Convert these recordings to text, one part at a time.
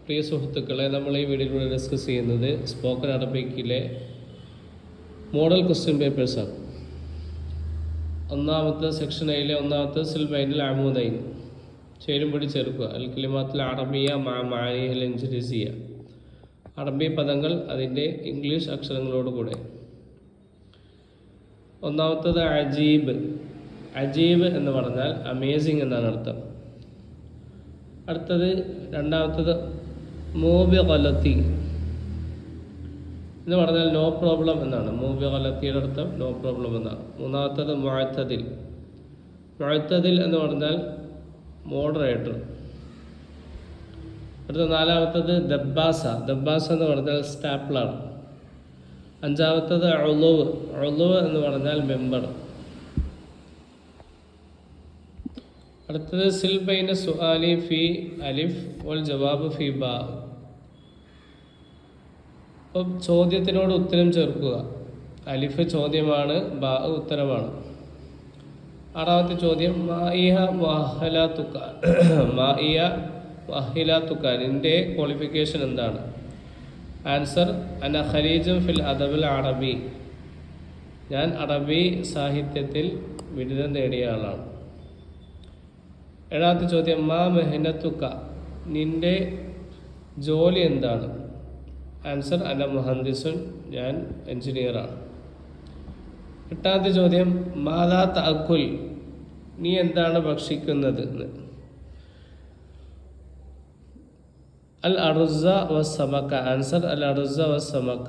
പ്രിയ സുഹൃത്തുക്കളെ, നമ്മൾ ഈ വീഡിയോയിലൂടെ ഡിസ്കസ് ചെയ്യുന്നത് സ്പോക്കൺ അറബിക്കിലെ മോഡൽ ക്വസ്റ്റ്യൻ പേപ്പേഴ്സാണ്. ഒന്നാമത്തെ സെക്ഷൻ എയിലെ ഒന്നാമത്തെ സിൽബൈനിൽ അമൂദൈൻ ചേരുംപടി ചേർക്കുക. അൽ കലിമാത്തുൽ അറബിയ മാനിഹൽ ഇൻജിലിസിയ, അറബി പദങ്ങൾ അതിൻ്റെ ഇംഗ്ലീഷ് അക്ഷരങ്ങളോടുകൂടെ. ഒന്നാമത്തത് അജീബ്. അജീബ് എന്ന് പറഞ്ഞാൽ അമേസിങ് എന്നാണ് അർത്ഥം. അടുത്തത് രണ്ടാമത്തത് മൂബിഗലത്തി എന്ന് പറഞ്ഞാൽ നോ പ്രോബ്ലം എന്നാണ്. മൂബിഗലത്തിയുടെ അർത്ഥം നോ പ്രോബ്ലം എന്നാണ്. മൂന്നാമത്തത് മുഅ്തദിൽ. മുഅ്തദിൽ എന്ന് പറഞ്ഞാൽ മോഡറേറ്റർ. അടുത്ത നാലാമത്തത് ദബ്ബാസ. ദബ്ബാസ എന്ന് പറഞ്ഞാൽ സ്റ്റാപ്ലർ. അഞ്ചാമത്തത് ഉളുവ്. ഉളുവ് എന്ന് പറഞ്ഞാൽ മെമ്പർ. അടുത്തത് സിൽബൈന സുആലി ഫി അലിഫ് വൽ ജവാബ് ഫി ബാ. അപ്പോൾ ചോദ്യത്തിനോട് ഉത്തരം ചേർക്കുക. അലിഫ് ചോദ്യമാണ്, ബാ ഉത്തരമാണ്. ആറാമത്തെ ചോദ്യം മാഇയ വഹലാത്തുക. മാഇയ വഹിലാത്തുക, നിന്റെ ക്വാളിഫിക്കേഷൻ എന്താണ്? ആൻസർ അന ഖലീജും ഫിൽ അദബിൽ അറബി. ഞാൻ അറബി സാഹിത്യത്തിൽ ബിരുദം നേടിയ ആളാണ്. ഏഴാമത്തെ ചോദ്യം മാ മെഹനത്തുക, നിന്റെ ജോലി എന്താണ്? ആൻസർ അന മുഹന്ദിസുൻ, ഞാൻ എഞ്ചിനീയറാണ്. എട്ടാമത്തെ ചോദ്യം മാതാ തഅക്കുൽ, നീ എന്താണ് ഭക്ഷിക്കുന്നത്? അൽ അറുസ വസ്സമക്ക. ആൻസർ അൽ അറുസ വസ്സമക്ക,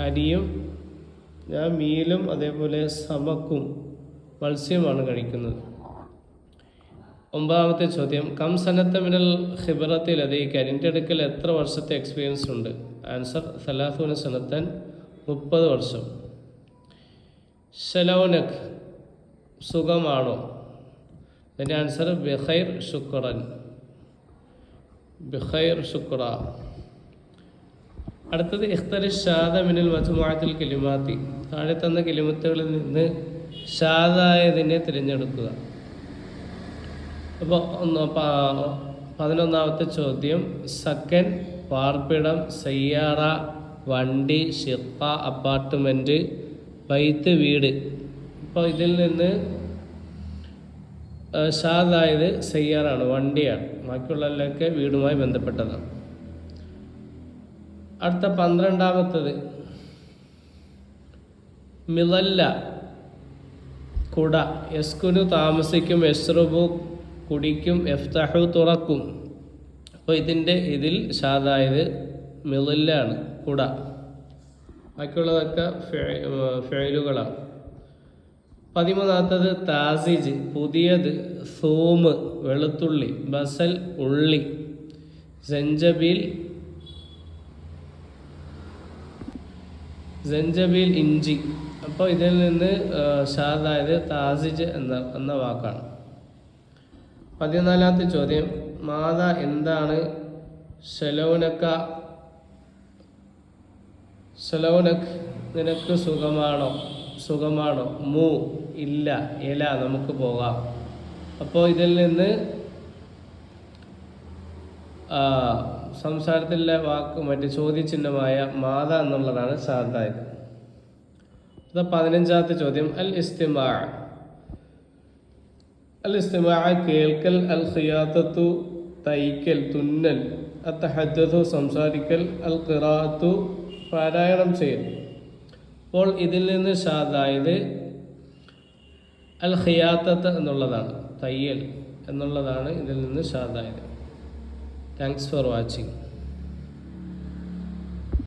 അരിയും ഞാൻ മീലും അതേപോലെ സമക്കും മത്സ്യമാണ് കഴിക്കുന്നത്. ഒമ്പതാമത്തെ ചോദ്യം കം സനത്ത മിനൽ ഖിബറത്തിൽ ലദൈക, നിന്റെ അടുക്കൽ എത്ര വർഷത്തെ എക്സ്പീരിയൻസ് ഉണ്ട്? ആൻസർ സലാസൂന സനത്തൻ, 30 വർഷം. ശലൗനക്, സുഖമാണോ? അതിൻ്റെ ആൻസർ ബിഖൈർ ശുക്രൻ, ബിഖൈർ ശുക്ര. അടുത്തത് ഇഖ്തരി ഷാദ മിനൽ മജ്മുഅത്തിൽ കലിമാത്തി, താഴെ തന്ന കലിമത്തുകളിൽ നിന്ന് ഷാദായതിനെ തിരഞ്ഞെടുക്കുക. അപ്പോൾ 11ാമത്തെ ചോദ്യം സക്കൻ, പാർപ്പിടം, സയ്യാറ വണ്ടി, ഷിഖ അപ്പാർട്ട്മെൻറ്റ്, ബൈത്ത് വീട്. അപ്പോൾ ഇതിൽ നിന്ന് ഷാദായത് സയ്യാറാണ്, വണ്ടിയാണ്. ബാക്കിയുള്ളതിലൊക്കെ വീടുമായി ബന്ധപ്പെട്ടതാണ്. അടുത്ത 12ാമത്തത് മിളല്ല, കുട. യസ്കുനു താമസിക്കും, യസ്റുബു കുടിക്കും, യഫ്തഹു തുറക്കും. അപ്പോൾ ഇതിൽ ഷാദായത് മിളല്ലാണ്, കുട. ബാക്കിയുള്ളതൊക്കെ ഫെയിലുകളാണ്. 13ാമത്തത് താസിജ്, പുതിയത്. സൂമ്, വെളുത്തുള്ളി. ബസൽ, ഉള്ളി. സഞ്ചബീൽ, ഇഞ്ചി. അപ്പോൾ ഇതിൽ നിന്ന് ഷാദായത് താസിജ് എന്ന വാക്കാണ്. 14ാമത്തെ ചോദ്യം മാത എന്താണ്? ശലൗനക്ക, ശലൗനക് നിനക്ക് സുഖമാണോ? മൂ ഇല്ല, ഇല നമുക്ക് പോകാം. അപ്പോൾ ഇതിൽ നിന്ന് സംസാരത്തിലെ വാക്ക് മറ്റ് ചോദ്യചിഹ്നമായ മാത എന്നുള്ളതാണ് ഷാദായത്. അത് 15ാമത്തെ ചോദ്യം അൽ ഇസ്തിമാ. അൽ ഇസ്തിമാ കേൾക്കൽ, അൽ ഖിയാത്തത്തു തയ്ക്കൽ, തുന്നൽ, അത്തഹദ്ദു സംസാരിക്കൽ, അൽ ഖിറാഅത്തു പാരായണം ചെയ്യൽ. അപ്പോൾ ഇതിൽ നിന്ന് ഷാദായത് അൽ ഖിയാത്തത്ത് എന്നുള്ളതാണ്, തയ്യൽ എന്നുള്ളതാണ് ഇതിൽ നിന്ന് ഷാദായത്. Thanks for watching.